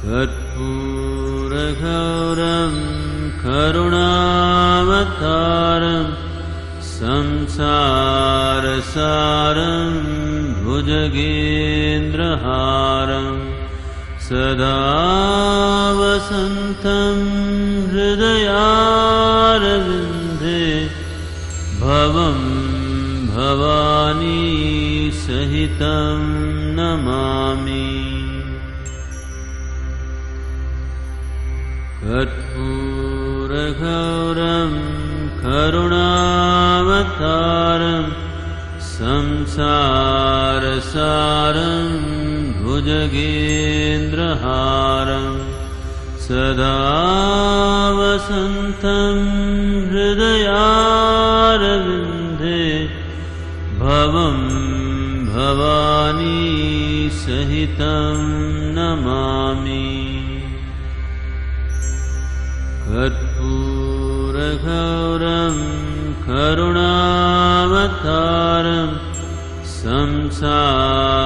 कर्पूरगौरं करुणावतारं संसारसारं भुजगेन्द्रहारं सदा वसन्तं हृदयारविन्दे भवं भवानी सहितं नमामि। कर्पूरगौरं करुणावतारं संसारसारं भुजगेन्द्रहारं सदा वसन्तं हृदयारविन्दे भवं भवानी सहितं नमामि। कर्पूरगौरं करुणावतारं संसारसारं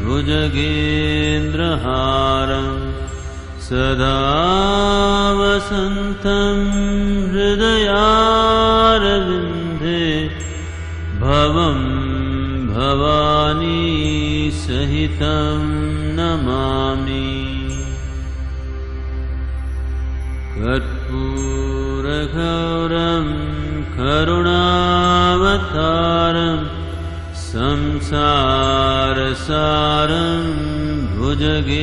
भुजगेन्द्रहारं सदा वसन्तं हृदयारविन्दे भवं भवानी सहितं नमामि। कर्पूरगौरं करुणावतारं संसारसारं भुजगेन्द्रहारं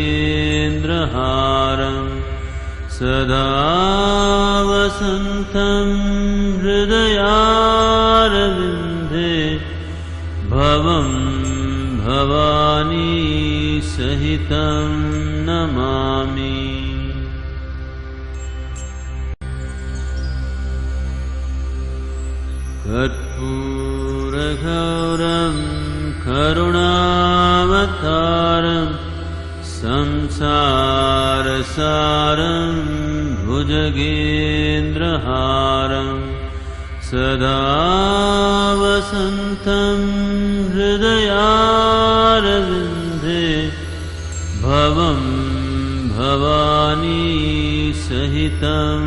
सदा वसन्तं हृदयारविन्दे भवं भवानी सहितं नमामि। कर्पूरगौरं करुणावतारं संसारसारं भुजगेन्द्रहारं सदा वसन्तं हृदयारविन्दे भवं भवानी सहितं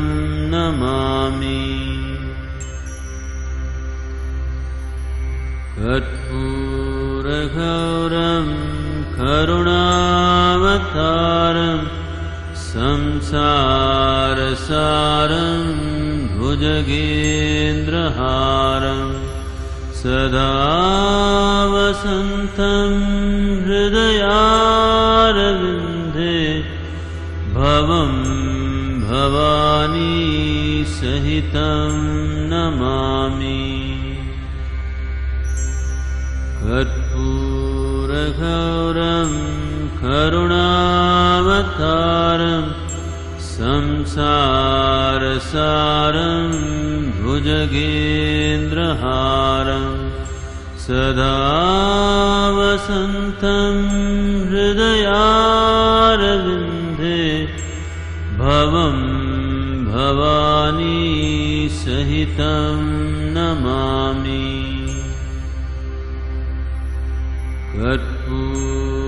नमामि। कर्पूरगौरं करुणावतारं संसारसारं भुजगेन्द्रहारं सदा वसन्तं हृदयारविन्दे भवं भवानी सहितं नमामि। कर्पूरगौरं करुणावतारं संसारसारं भुजगेन्द्रहारं सदा वसन्तं हृदयारविन्दे भवं भवानी सहितं नमामि।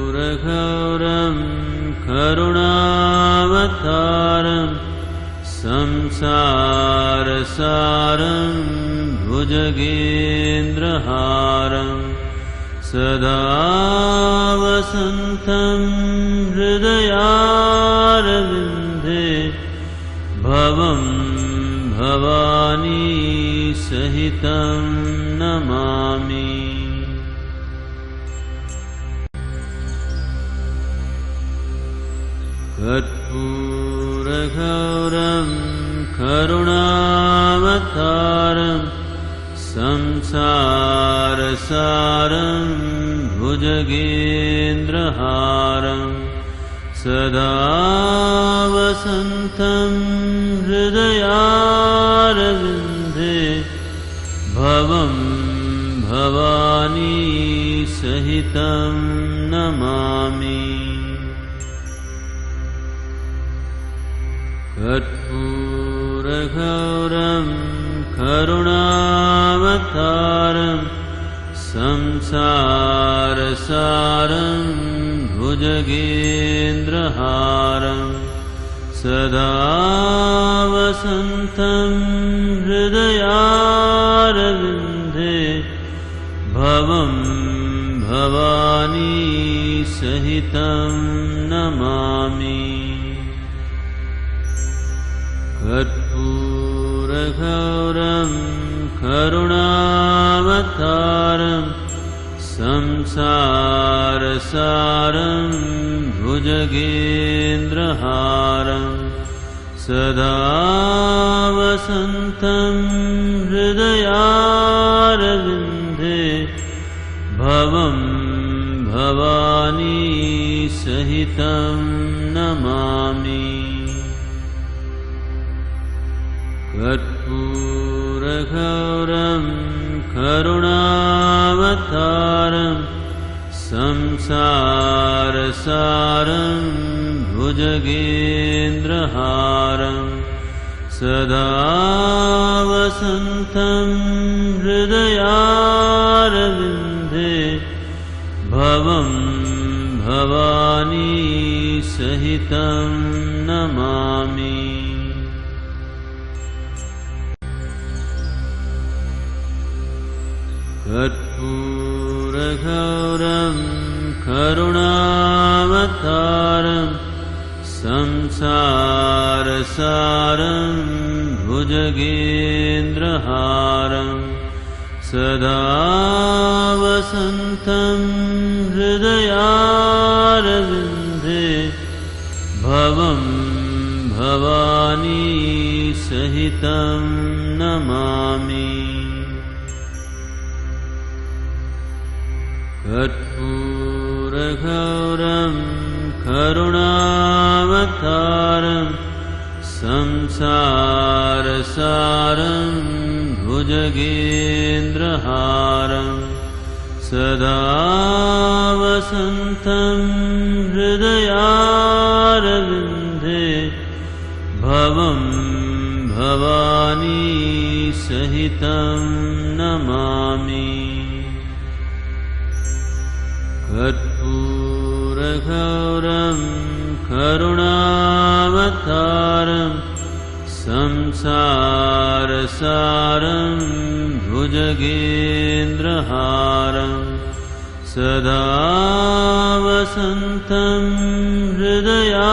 कर्पूरगौरं करुणावतारं संसारसारं भुजगेन्द्रहारं सदा वसन्तं हृदयारविन्दे भवं भवानी सहितं नमामि। कर्पूरगौरं करुणावतारं संसारसारं भुजगेन्द्रहारं सदा वसन्तं हृदयारविन्दे भवं भवानी सहितं नमामि। कर्पूरगौरं करुणावतारं संसारसारं भुज भुजगेन्द्रहारं सदा वसन्तं हृदयारविन्दे भवं भवानी सहितं नमामि। कर्पूरगौरं करुणावतारं संसारसारं भुजगेन्द्रहारं सदा वसन्तं हृदयारविन्दे भवं भवानी सहितं नमामि। कर्पूरगौरं करुणावतारं संसारसारं भुजगेन्द्रहारं सदा वसन्तं हृदयारविन्दे भवं भवानी सहितं नमामि। कर्पूरगौरं करुणावतारं संसारसारं भुजगेन्द्रहारं सदा वसन्तं हृदयारविन्दे भवं भवानी सहितं नमामि। कर्पूरगौरं करुणावतारं संसारसारं भुजगेन्द्रहारं सदा वसन्तं हृदयारविन्दे भवं भवानी सहितं नमामि। कर्पूरगौरं करुणावतारं संसारसारं भुजगेन्द्रहारं सदा वसन्तं हृदयारविन्दे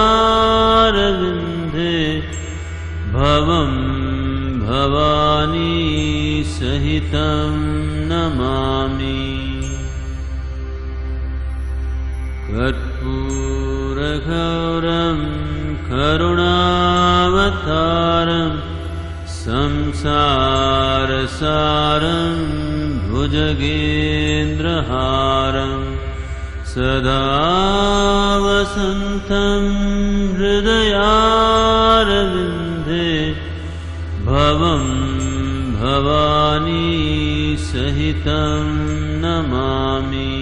भवं भवानी सहितं नमामि। कर्पूरगौरं करुणावतारं संसारसारं भुजगेन्द्रहारं सदा वसन्तं हृदयारविन्दे भवं भवानी सहितं नमामि।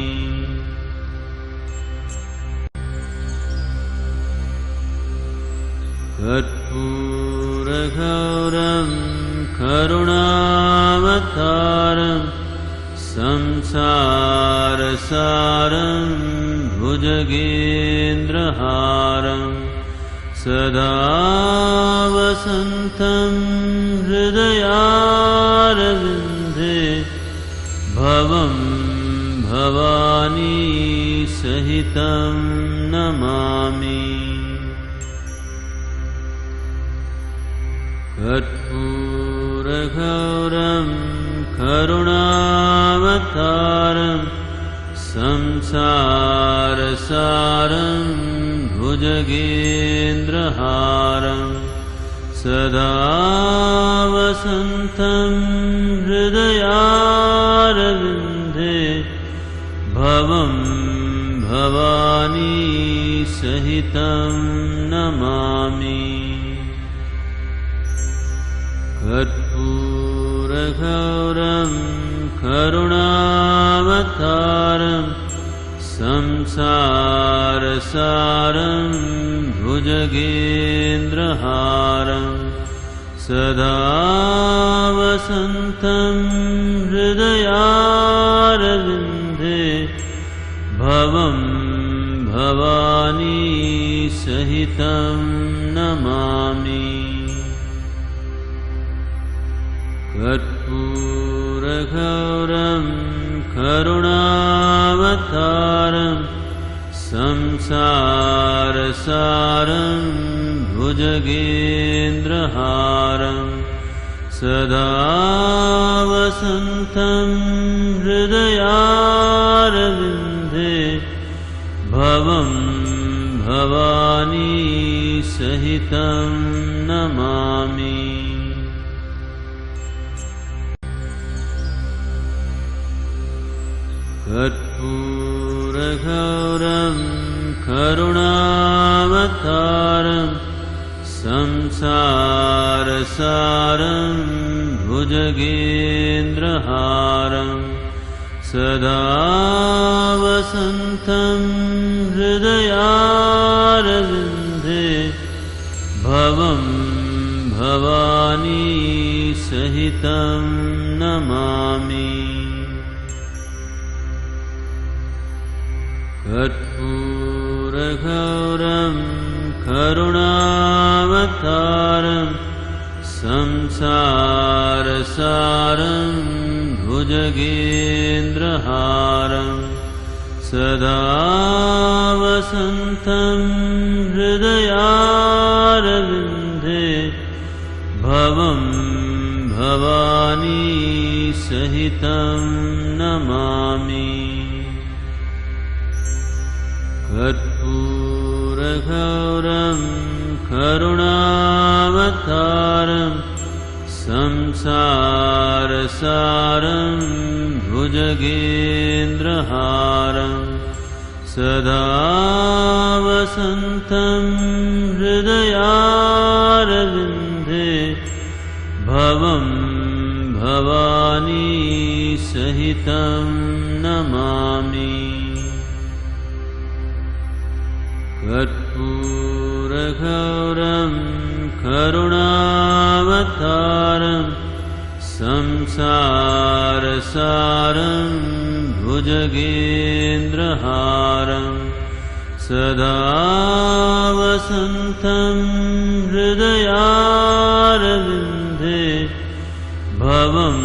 कर्पूरगौरं करुणावतारं संसारसारं भुजगेन्द्रहारं सदा वसन्तं हृदयारविन्दे भवं भवानी सहितं नमामि। कर्पूरगौरं करुणावतारं संसारसारं भुजगेन्द्रहारं सदा वसन्तं हृदयारविन्दे भवं भवानी सहितं नमामि। कर्पूरगौरं करुणावतारं संसारसारं भुजगेन्द्रहारं सदा वसन्तं हृदयारविन्दे भवं भवानी सहितं नमामि। कर्पूरगौरं करुणावतारं संसारसारं भुजगेन्द्रहारं सदा वसन्तं हृदयारविन्दे भवं भवानी सहितं नमामि। कर्पूरगौरं करुणावतारं संसारसारं भुजगेन्द्रहारं सदा वसन्तं हृदयारविन्दे भवं भवानी सहितं नमामि। कर्पूरगौरं करुणावतारं संसारसारं भुजगेन्द्रहारं सदा वसन्तं हृदयारविन्दे भवं भवानी सहितं नमामि। कर्पूरगौरं करुणावतारं संसारसारं भुजगेन्द्रहारं सदा वसन्तं हृदयारविन्दे भवं भवानी सहितं नमामि। कर्पूरगौरं करुणावतारं संसारसारं भुजगेन्द्रहारं सदा वसन्तं हृदयारविन्दे भवं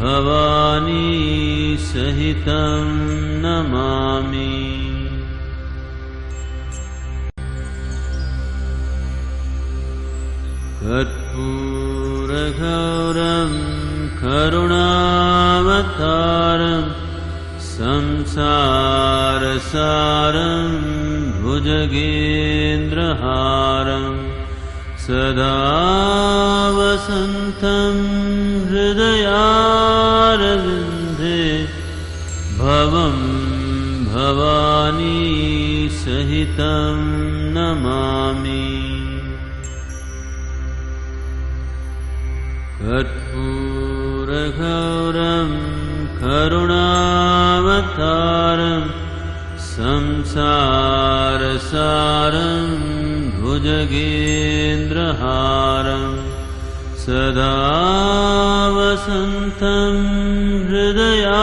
भवानी सहितं नमामि। कर्पूरगौरं करुणावतारं संसारसारं भुजगेन्द्रहारं सदा वसन्तं हृदयारविन्दे भवं भवानी सहितं नमामि। कर्पूरगौरं करुणावतारं संसारसारं भुजगेन्द्रहारं सदा वसन्तं हृदयारविन्दे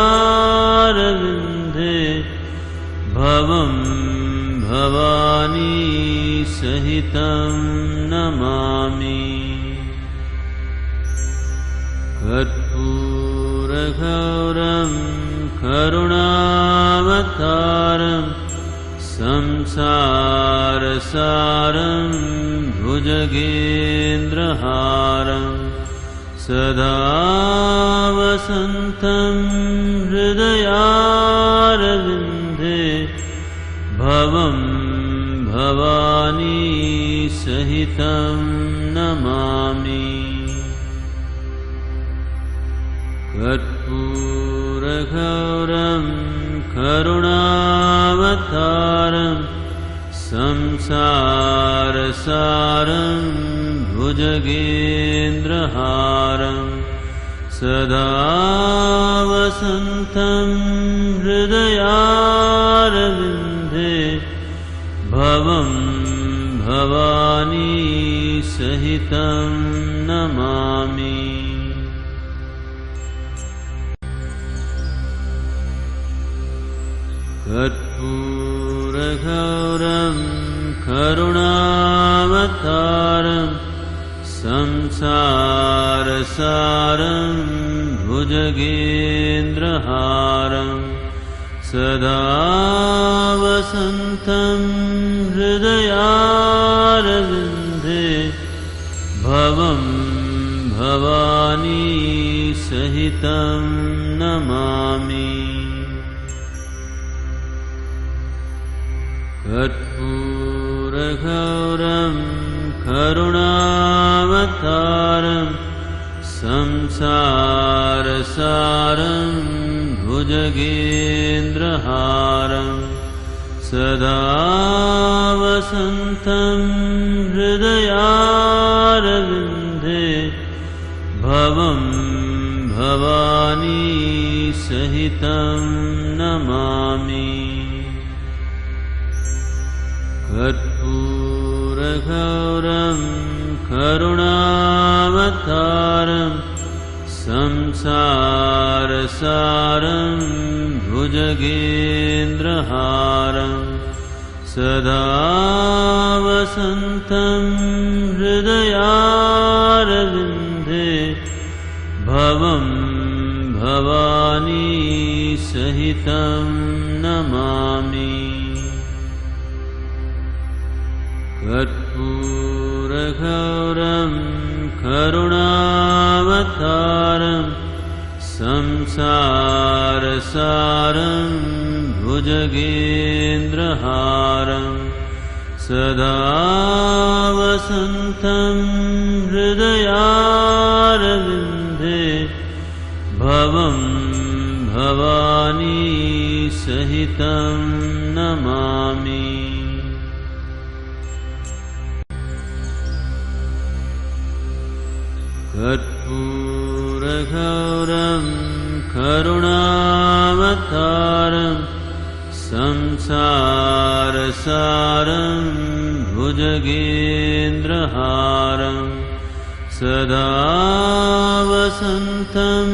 भवं भवानी सहितं नमामि। कर्पूरगौरं करुणावतारं संसारसारं भुजगेन्द्रहारं सदा वसन्तं हृदयारविन्दे भवं भवानी सहितं नमामि। कर्पूरगौरं करुणावतारं संसारसारं भुजगेन्द्रहारं सदा वसन्तं हृदयारविन्दे भवं भवानी सहितं नमामि। कर्पूरगौरं करुणावतारं संसारसारं भुजगेन्द्रहारं सदा वसन्तं हृदयारविन्दे भवं भवानी सहितं नमामि। कर्पूरगौरं करुणावतारं संसारसारं भुजगेन्द्रहारं सदा वसन्तं हृदयारविन्दे भवं भवानी सहितं नमामि। कर्पूरगौरं करुणावतारं संसारसारं भुजगेन्द्रहारं सदा वसन्तं हृदयारविन्दे भवं भवानी सहितं नमामि। कर्पूरगौरं करुणावतारं संसारसारं भुजगेन्द्रहारं सदा वसन्तं हृदयारविन्दे भवं भवानी सहितं नमामि। कर्पूरगौरं करुणावतारं संसारसारं भुजगेन्द्रहारं सदा वसन्तं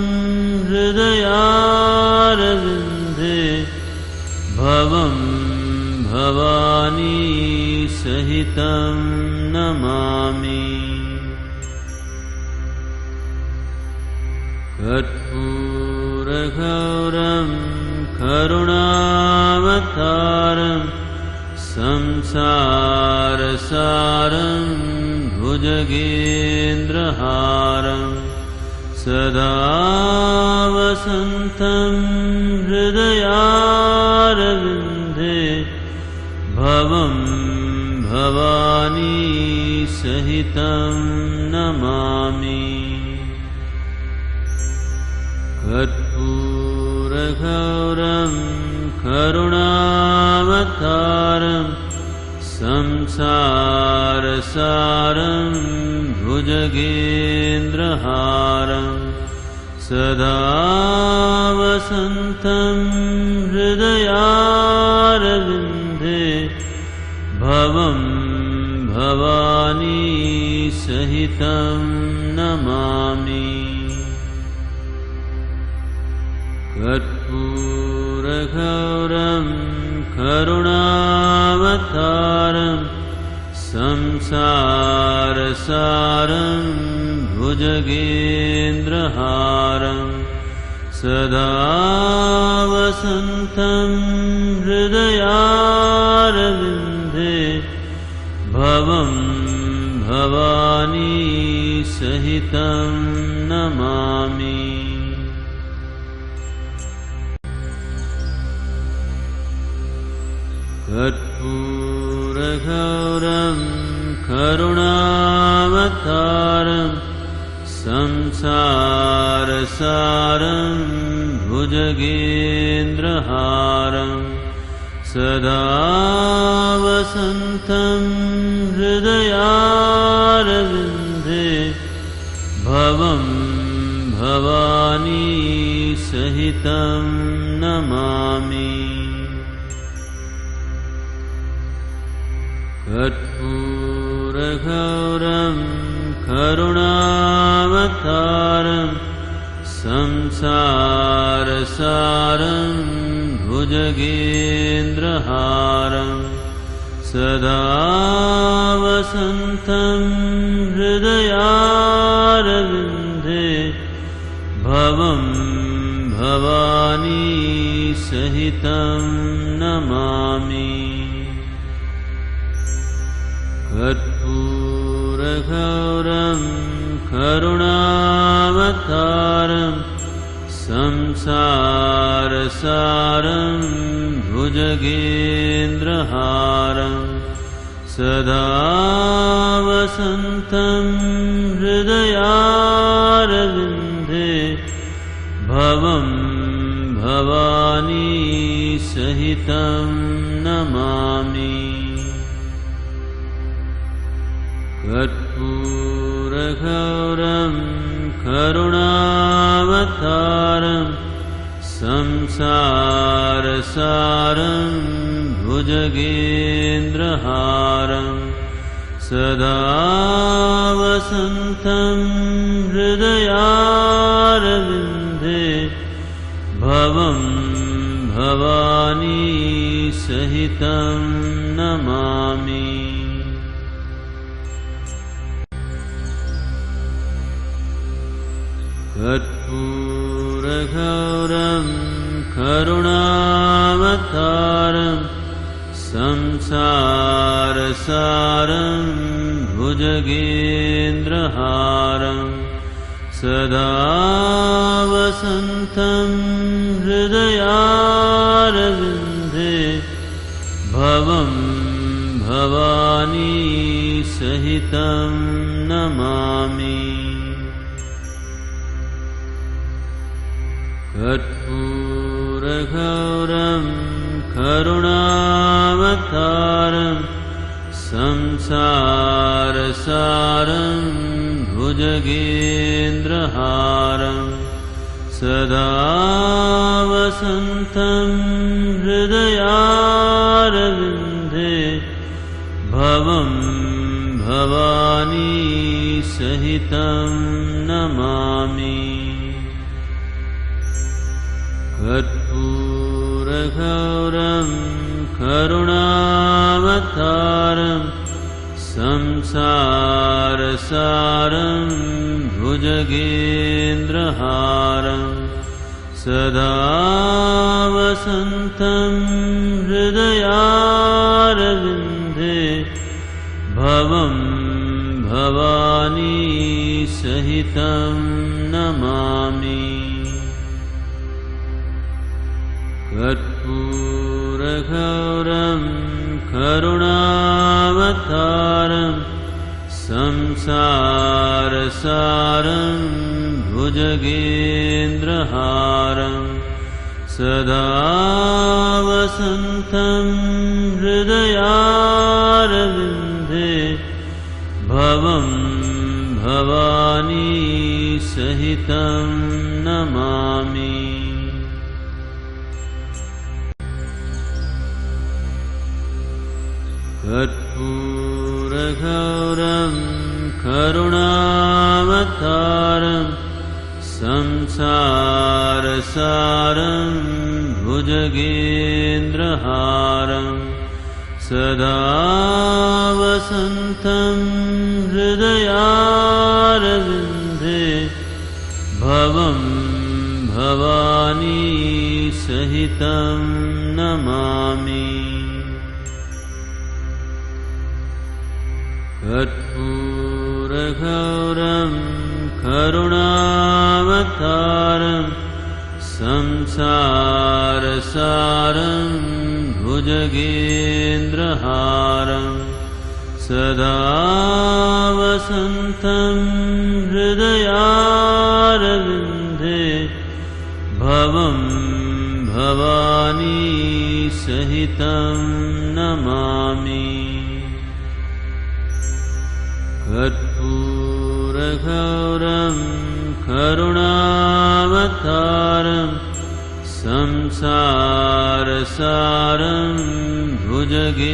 हृदयारविन्दे भवं भवानी सहितं नमामि। कर्पूरगौरं करुणावतारं संसारसारं भुजगेन्द्रहारं सदा वसन्तं हृदयारविन्दे भवं भवानी सहितं नमामि। कर्पूरगौरं करुणावतारं संसारसारं भुजगेन्द्रहारं सदा वसन्तं हृदयारविन्दे भवं भवानी सहितं नमामि। कर्पूरगौरं करुणावतारं संसारसारं भुजगेन्द्रहारं सदा वसन्तं हृदयारविन्दे भवं भवानी सहितं नमामि। कर्पूरगौरं करुणावतारं संसारसारं भुजगेन्द्रहारं सदा वसन्तं हृदयारविन्दे भवं भवानी सहितं नमामि। कर्पूरगौरं करुणावतारं संसारसारं भुजगेन्द्रहारं सदा वसन्तं हृदयारविन्दे भवं भवानी सहितं नमामि। कर्पूरगौरं करुणावतारं संसारसारं भुजगेन्द्रहारं सदा वसन्तं हृदयारविन्दे भवं भवानी सहितं नमामि। कर्पूरगौरं करुणावतारं संसारसारं भुजगेन्द्रहारं सदा वसन्तं हृदयारविन्दे भवं भवानी सहितं नमामि। कर्पूरगौरं करुणावतारं संसारसारं भुजगेन्द्रहारं सदा वसन्तं हृदयारविन्दे भवं भवानी सहितं नमामि। कर्पूरगौरं करुणावतारं संसारसारं भुजगेन्द्रहारं सदा वसन्तं हृदयारविन्दे भवं भवानी सहितं नमामि। कर्पूरगौरं करुणावतारं संसारसारं भुजगेन्द्रहारं सदा वसन्तं हृदयारविन्दे भवं भवानी सहितं नमामि। कर्पूरगौरं करुणावतारं संसारसारं भुजगेन्द्रहारं सदा वसन्तं हृदयारविन्दे भवं भवानी सहितं नमामि। कर्पूरगौरं करुणावतारं संसारसारं भुजगेन्द्रहारं सदा वसन्तं हृदयारविन्दे भवं भवानी सहितं नमामि। कर्पूरगौरं करुणावतारं संसारसारं भुजगेन्द्रहारं सदा वसन्तं हृदयारविन्दे भवं भवानी सहितं नमामि। कर्पूरगौरं करुणावतारं संसारसारं भुजगेन्द्रहारं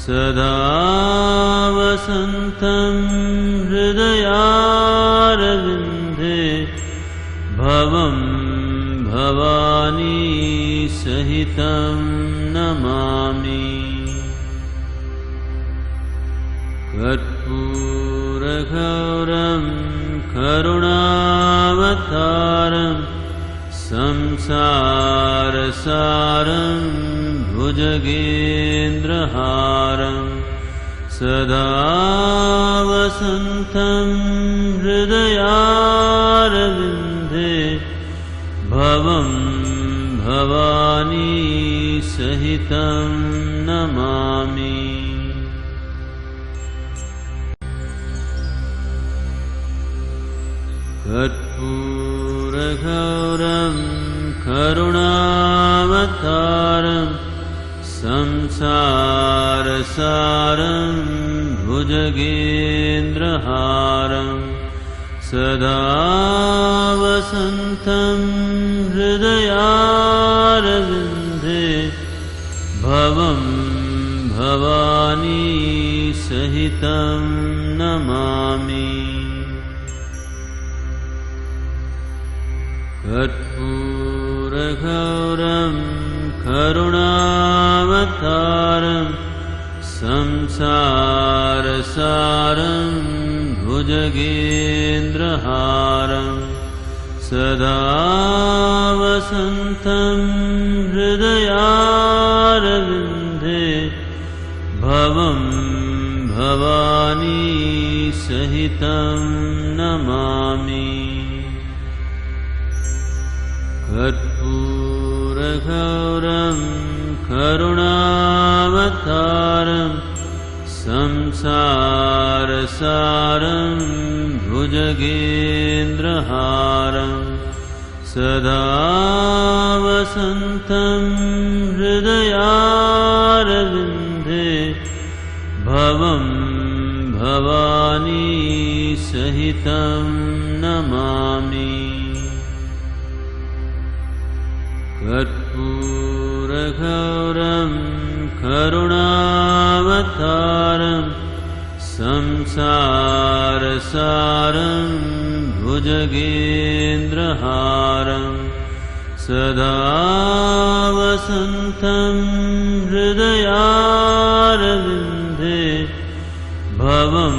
सदा वसन्तं हृदयारविन्दे भवं भवानी सहितं नमामि। कर्पूरगौरं करुणावतारं संसारसारं भुजगेन्द्रहारं सदा वसन्तं हृदयारविन्दे भवं भवानी सहितं नमामि। कर्पूरगौरं करुणावतारं संसारसारं भुजगेन्द्रहारं सदा वसन्तं हृदयारविन्दे भवं भवानी सहितं नमामि। कर्पूरगौरं करुणावतारं संसारसारं भुजगेन्द्रहारं सदा वसन्तं हृदयारविन्दे भवं भवानी सहितं नमामि। कर्पूरगौरं करुणावतारं संसारसारं भुजगेन्द्रहारं सदा वसन्तं हृदयारविन्दे भवं भवानी सहितं नमामि। कर्पूरगौरं करुणावतारं संसारसारं भुजगेन्द्रहारं सदा वसन्तं हृदयारविन्दे भवं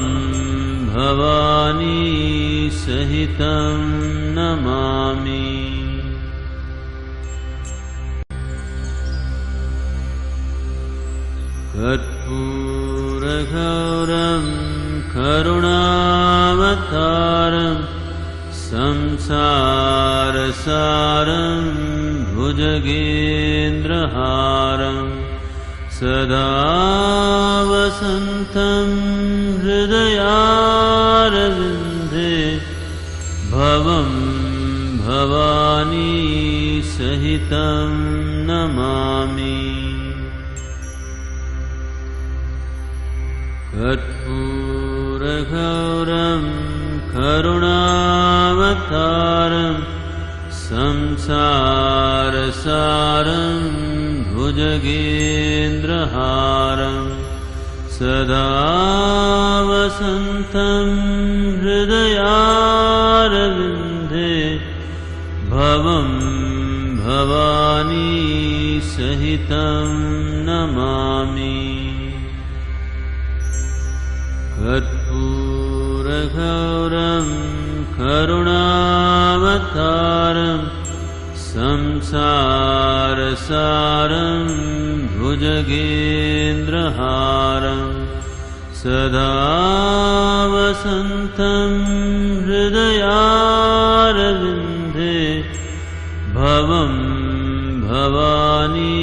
भवानी सहितं नमामि। कर्पूरगौरं करुणावतारं संसारसारं भुजगेन्द्रहारं सदा वसन्तं हृदयारविन्दे भवं भवानी सहितं नमामि। कर्पूरगौरं करुणावतारं संसारसारं भुजगेन्द्रहारं सदा वसन्तं हृदयारविन्दे भवं भवानी सहितं नमामि। कर्पूरगौरं करुणावतारं संसारसारं भुजगेन्द्रहारं सदा वसन्तं हृदयारविन्दे भवं भवानी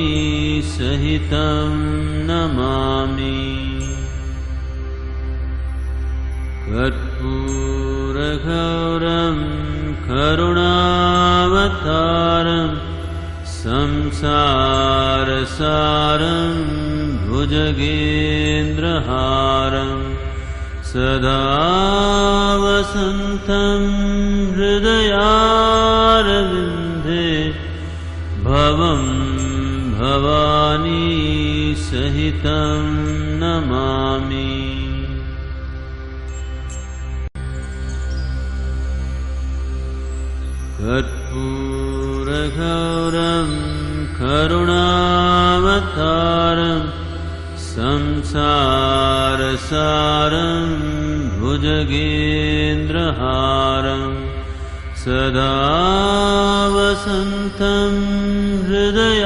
सहितं नमामि। कर्पूरगौरं करुणावतारं संसारसारं भुजगेन्द्रहारं सदा वसन्तं हृदयारविन्दे भवं भवानी सहितं नमामि। कर्पूरगौरं कर्पूरगौरं करुणावतारं संसारसारं भुजगेन्द्रहारं सदा वसन्तं हृदयारविन्दे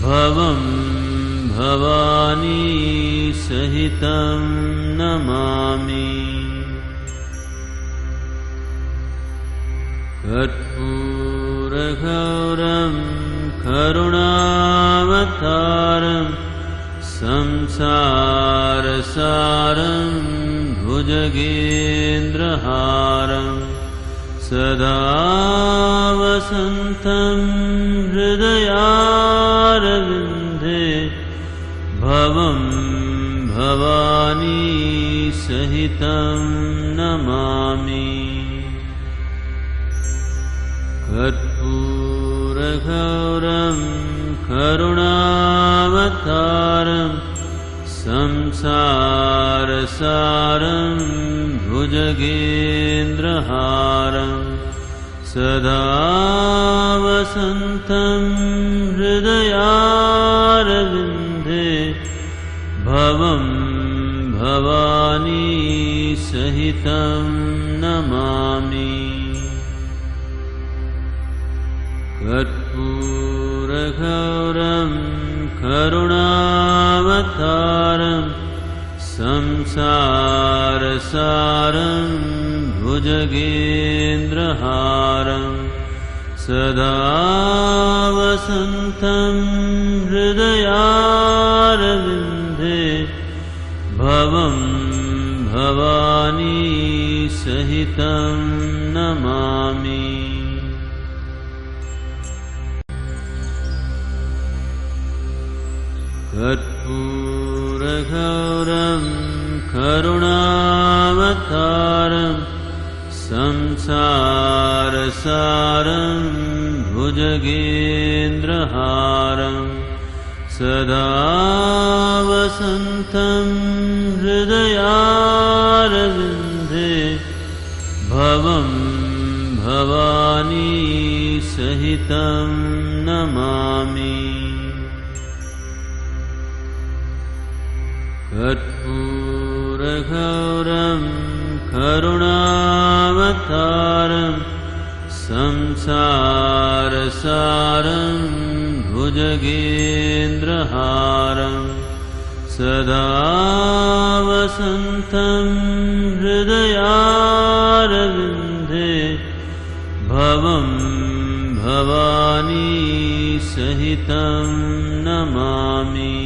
भवं भवानी सहितं नमामि। कर्पूरगौरं करुणावतारं संसारसारं भुजगेन्द्रहारं सदा वसन्तं हृदयारविन्दे भवं भवानी सहितं नमामि। कर्पूरगौरं करुणावतारं संसारसारं भुजगेन्द्रहारं सदा वसन्तं हृदयारविन्दे भवं भवानी सहितं नमामि। कर्पूरगौरं करुणावतारं संसारसारं भुजगेन्द्रहारं सदा वसन्तं हृदयारविन्दे भवं भवानी सहितं नमामि। कर्पूरगौरं करुणावतारं संसारसारं भुजगेन्द्रहारं सदा वसन्तं हृदयारविन्दे भवं भवानी सहितं नमामि। कर्पूरगौरं करुणावतारं संसारसारं भुजगेन्द्रहारं सदा वसन्तं हृदयारविन्दे भवं भवानी सहितं नमामि।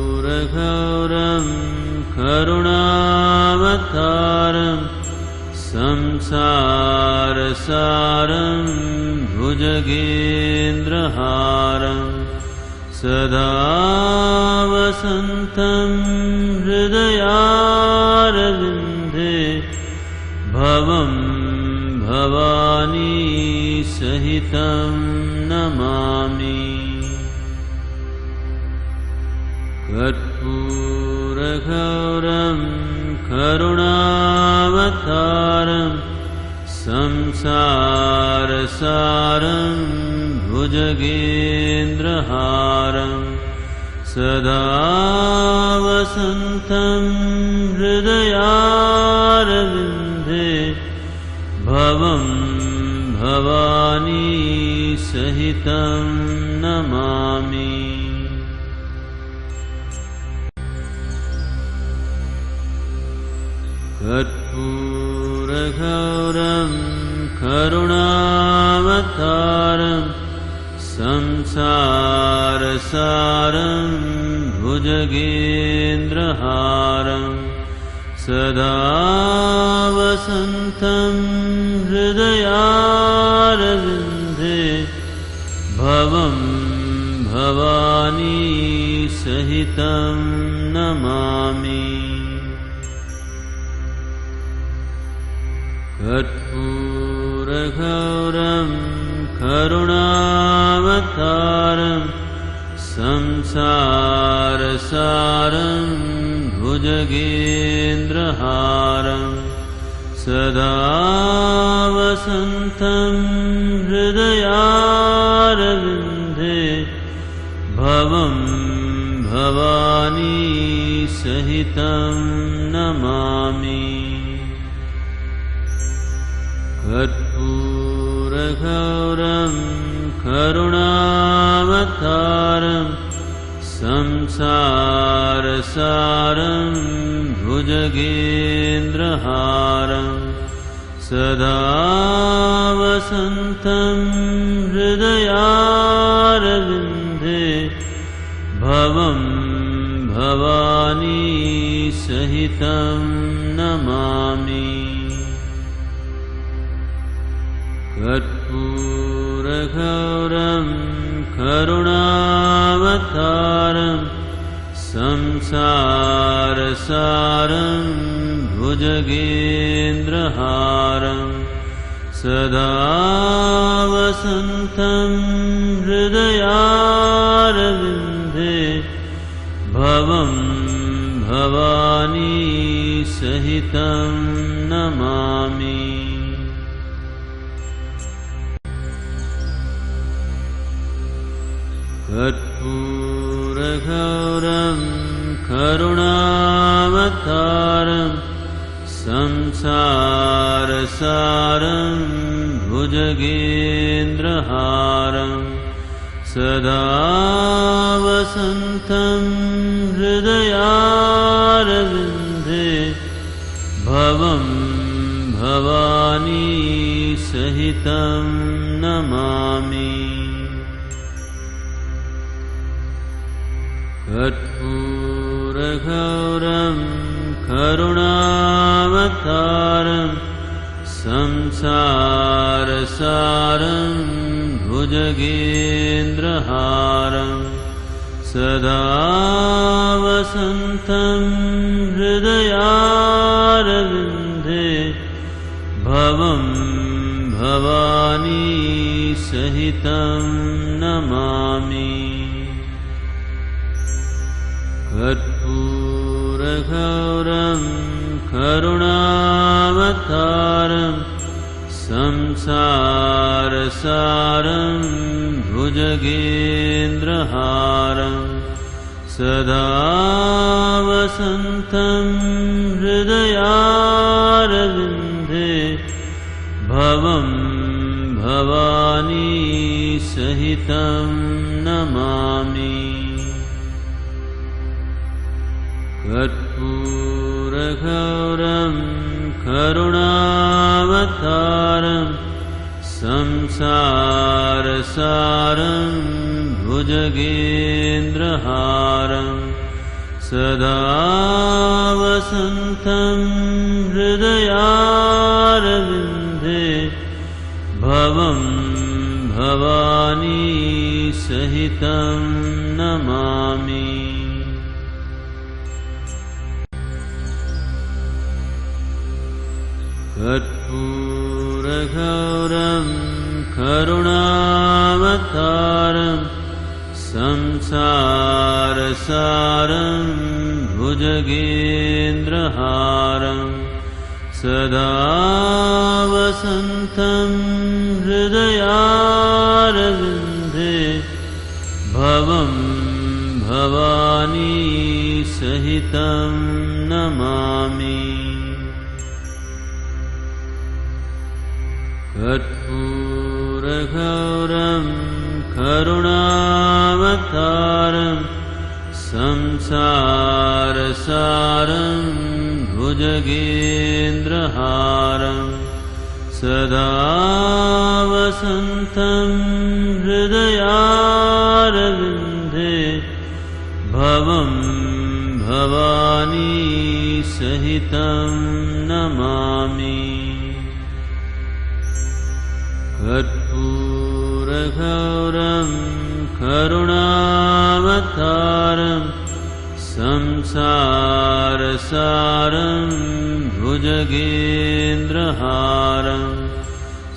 कर्पूरगौरं करुणावतारं संसारसारं भुजगेन्द्रहारं सदा वसन्तं हृदयारविन्दे भवं भवानी सहितं नमामि। कर्पूरगौरं करुणावतारं संसारसारं भुजगेन्द्रहारं सदा वसन्तं हृदयारविन्दे भवं भवानी सहितं नमामि। कर्पूरगौरं करुणावतारं संसारसारं भुजगेन्द्रहारं सदा वसन्तं हृदयारविन्दे भवं भवानी सहितं नमामि। कर्पूरगौरं करुणावतारं संसारसारं भुजगेन्द्रहारं सदा वसन्तं हृदयारविन्दे भवं भवानी सहितं नमामि। कर्पूरगौरं करुणावतारं संसारसारं भुजगेन्द्रहारं सदा वसन्तं हृदयारविन्दे भवं भवानी सहितं नमामि। कर्पूरगौरं करुणावतारं संसारसारं भुजगेन्द्रहारं सदा वसन्तं हृदयारविन्दे भवं भवानी सहितं नमामि। कर्पूरगौरं करुणावतारं संसारसारं भुजगेन्द्रहारं सदा वसन्तं हृदयारविन्दे भवं भवानी सहितं नमामि। कर्पूरगौरं करुणावतारं संसारसारं भुजगेन्द्रहारं सदा वसन्तं हृदयारविन्दे भवं भवानी सहितं नमामि। कर्पूरगौरं करुणावतारं संसारसारं भुजगेन्द्रहारं सदा वसन्तं हृदयारविन्दे भवं भवानी सहितं नमामि। कर्पूरगौरं करुणावतारं संसारसारं भुजगेन्द्रहारं सदा वसन्तं हृदयारविन्दे भवं भवानी सहितं नमामि। कर्पूरगौरं करुणावतारं संसारसारं भुजगेन्द्रहारं सदा वसन्तं हृदयारविन्दे भवं भवानी सहितं नमामि। कर्पूरगौरं करुणावतारं संसारसारं भुजगेन्द्रहारं सदा वसन्तं हृदयारविन्दे भवं भवानी सहितं नमामि। कर्पूरगौरं करुणावतारं संसारसारं भुजगेन्द्रहारं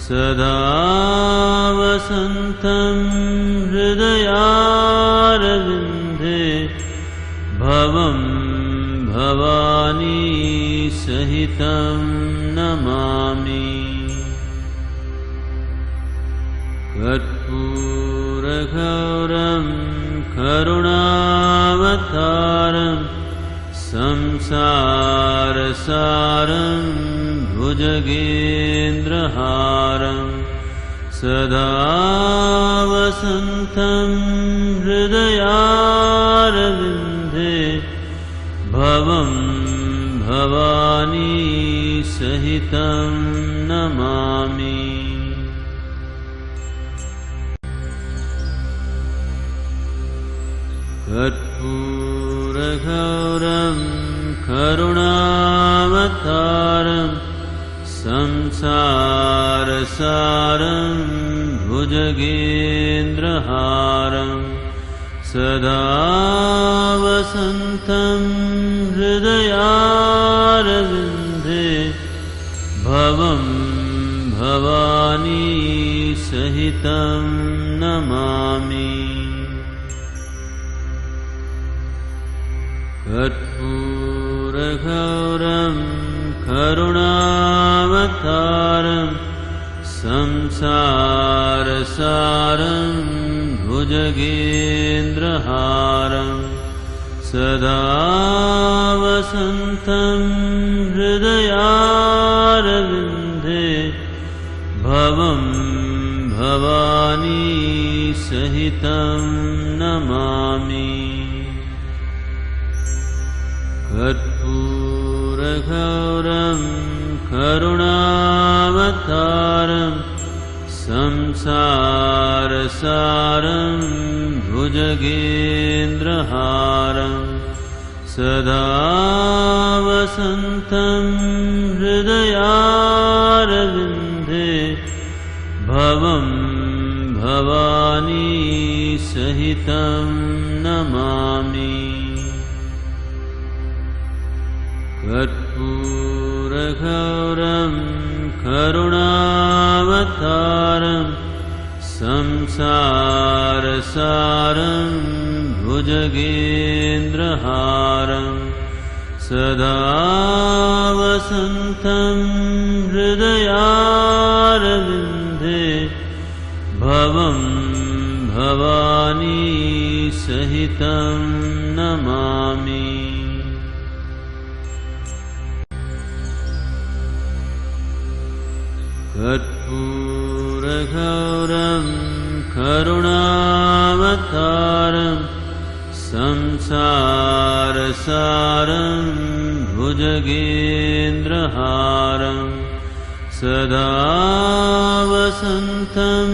सदा वसन्तं हृदयारविन्दे भवं भवानी सहितं नमामि। कर्पूरगौरं करुणावतारं संसारसारं भुजगेन्द्रहारं सदा वसन्तं हृदयारविन्दे भवं भवानी सहितं नमामि। कर्पूरगौरं करुणावतारं संसारसारं भुजगेन्द्रहारं सदा वसन्तं हृदयारविन्दे भवं भवानी सहितं नमामि। कर्पूरगौरं करुणावतारं संसारसारं भुजगेन्द्रहारं सदा वसन्तं हृदयारविन्दे भवं भवानी सहितं नमामि। कर्पूरगौरं करुणावतारं संसारसारं भुजगेन्द्रहारं सदा वसन्तं हृदयारविन्दे भवं भवानी सहितं नमामि। कर्पूरगौरं करुणावतारं संसारसारं भुजगेन्द्रहारं सदा वसन्तं हृदयारविन्दे भवं भवानी सहितं नमामि। कर्पूरगौरं करुणावतारं संसारसारं भुजगेन्द्रहारं सदा वसन्तं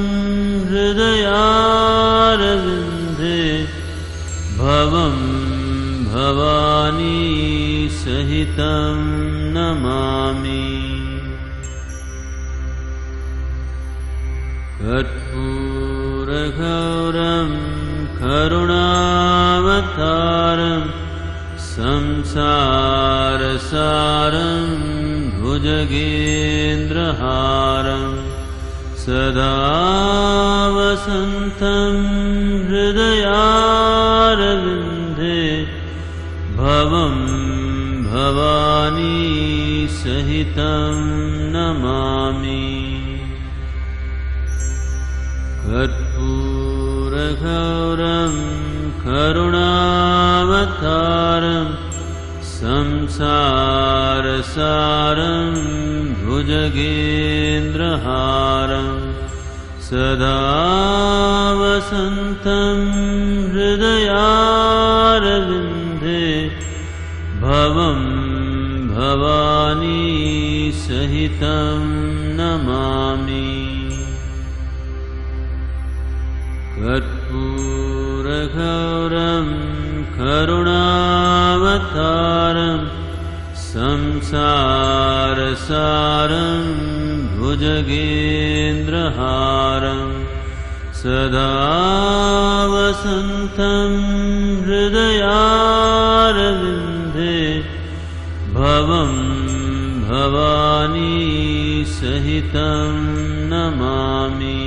हृदयारविन्दे भवं भवानी सहितं नमामि। कर्पूरगौरं करुणावतारं संसारसारं भुजगेन्द्रहारं सदा वसन्तं हृदयारविन्दे भवं भवानी सहितं नमामि। कर्पूरगौरं करुणावतारं संसारसारं भुजगेन्द्रहारं सदा वसन्तं हृदयारविन्दे भवं भवानी सहितं नमामि। कर्पूरगौरं करुणावतारं संसारसारं भुजगेन्द्रहारं सदा वसन्तं हृदयारविन्दे भवं भवानी सहितं नमामि।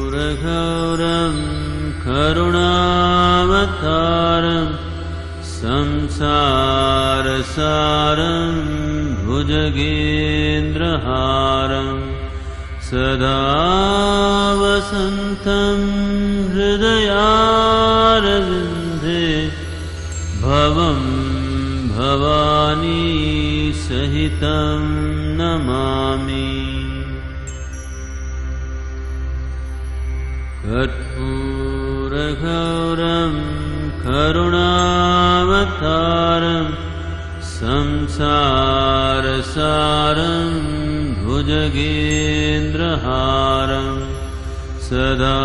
कर्पूरगौरं करुणावतारं संसारसारं भुजगेन्द्रहारं सदा वसन्तं हृदयारविन्दे भवं भवानी सहितं नमामि। कर्पूरगौरं करुणावतारं संसारसारं भुजगेन्द्रहारं सदा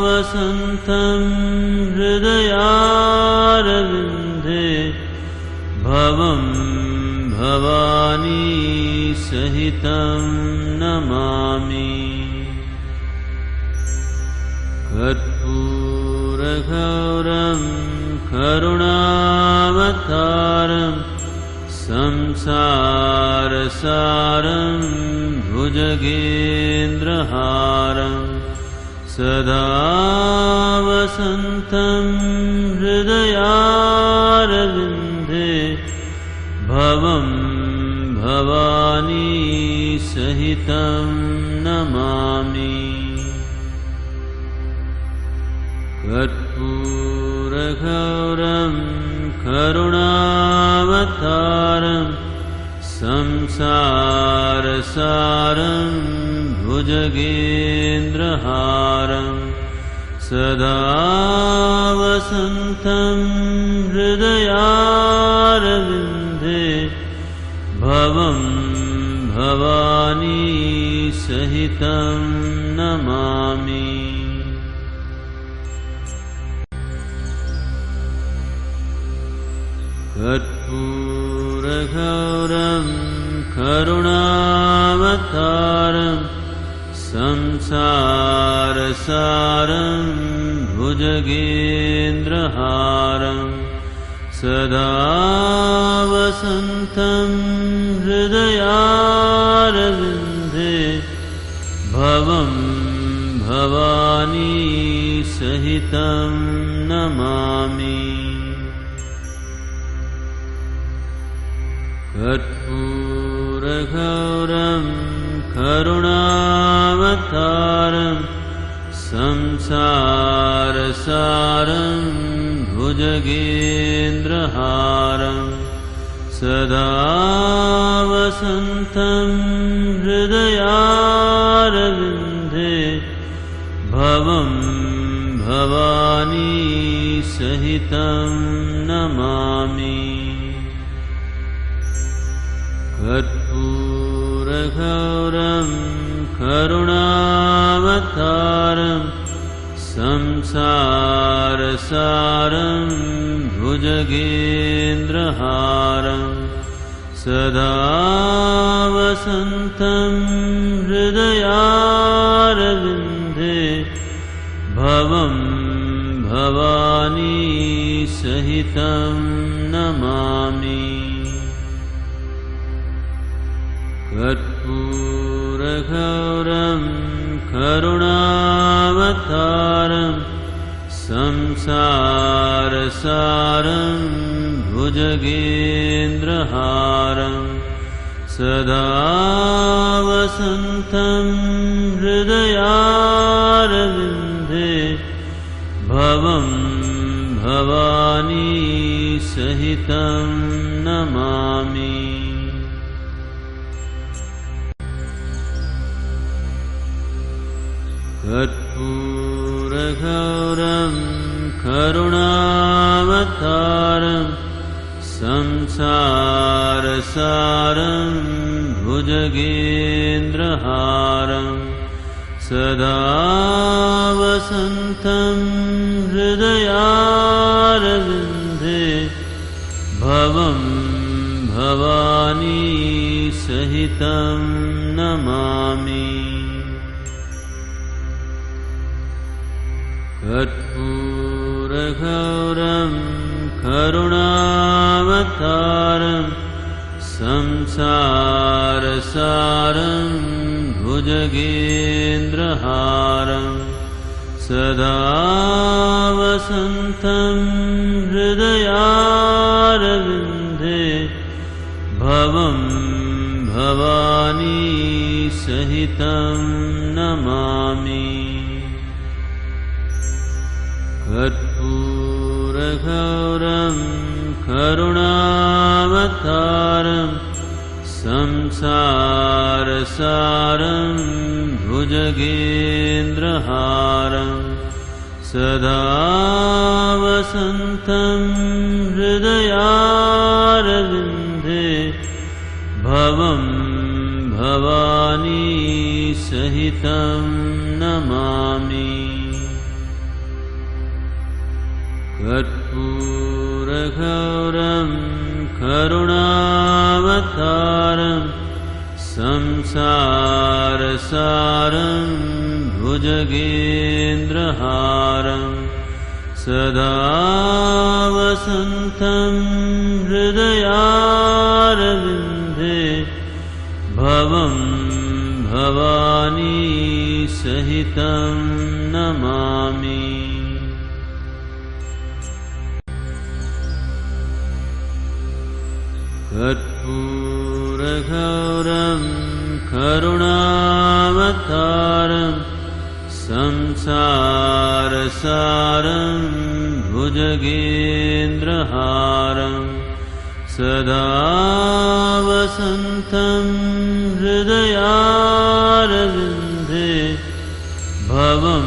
वसन्तं हृदयारविन्दे भवं भवानी सहितं नमामि। कर्पूरगौरं करुणावतारं संसारसारं भुजगेन्द्रहारं सदा वसन्तं हृदयारविन्दे भवं भवानी सहितं नमामि। कर्पूरगौरं करुणावतारं संसारसारं भुजगेन्द्रहारं सदा वसन्तं हृदयारविन्दे भवं भवानी सहितं नमामि। कर्पूरगौरं करुणावतारं संसारसारं भुजगेन्द्रहारं सदा वसन्तं हृदयारविन्दे भवं भवानी सहितं नमामि। कर्पूरगौरं करुणावतारं संसारसारं भुजगेन्द्रहारं सदा वसन्तं हृदयारविन्दे भवं भवानी सहितं नमामि। कर्पूरगौरं करुणावतारं संसारसारं भुजगेन्द्रहारं सदा वसन्तं हृदयारविन्दे भवं भवानी सहितं नमामि। कर्पूरगौरं करुणावतारं संसारसारं भुजगेन्द्रहारं सदा वसन्तं हृदयारविन्दे भवं भवानी सहितं नमामि। कर्पूरगौरं करुणावतारं संसारसारं भुजगेन्द्रहारं सदा वसन्तं हृदयारविन्दे भवं भवानी सहितं नमामि। कर्पूरगौरं करुणावतारं संसारसारं भुजगेन्द्रहारं सदा वसन्तं हृदयारविन्दे भवं भवानी सहितं नमामि कर्पूरगौरं करुणावतारं संसारसारं भुजगेन्द्रहारं सदा वसन्तं हृदयारविन्दे भवं भवानी सहितं नमामि कर्पूरगौरं करुणावतारं संसारसारं भुजगेन्द्रहारं सदा वसन्तं हृदयारविन्दे भवं भवानी सहितं नमामि कर्पूरगौरं करुणावतारं संसारसारं भुजगेन्द्रहारं सदा वसन्तं हृदयारविन्दे भवं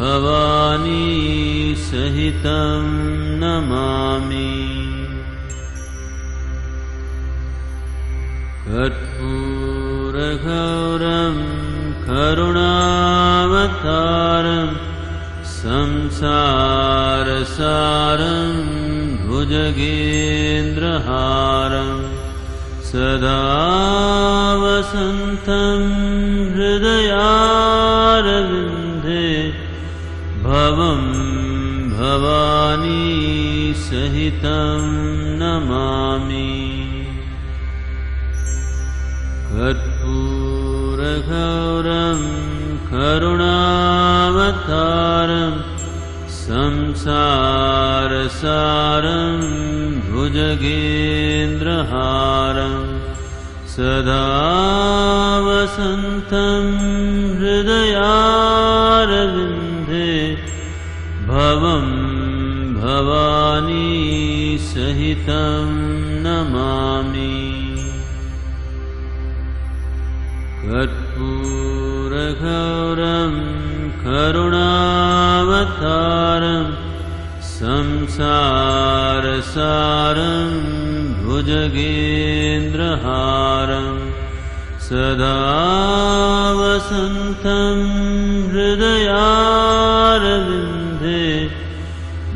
भवानी सहितं नमामि कर्पूरगौरं करुणावतारं संसारसारं भुजगेन्द्रहारं सदा वसन्तं हृदयारविन्दे भवं भवानी सहितं नमामि कर्पूरगौरं करुणावतारं संसारसारं भुजगेन्द्रहारं सदा वसन्तं हृदयारविन्दे भवं भवानी सहितं नमामि कर्पूरगौरं करुणावतारं संसारसारं भुजगेन्द्रहारं सदा वसन्तं हृदयारविन्दे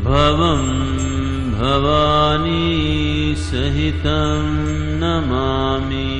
भवं भवानी सहितं नमामि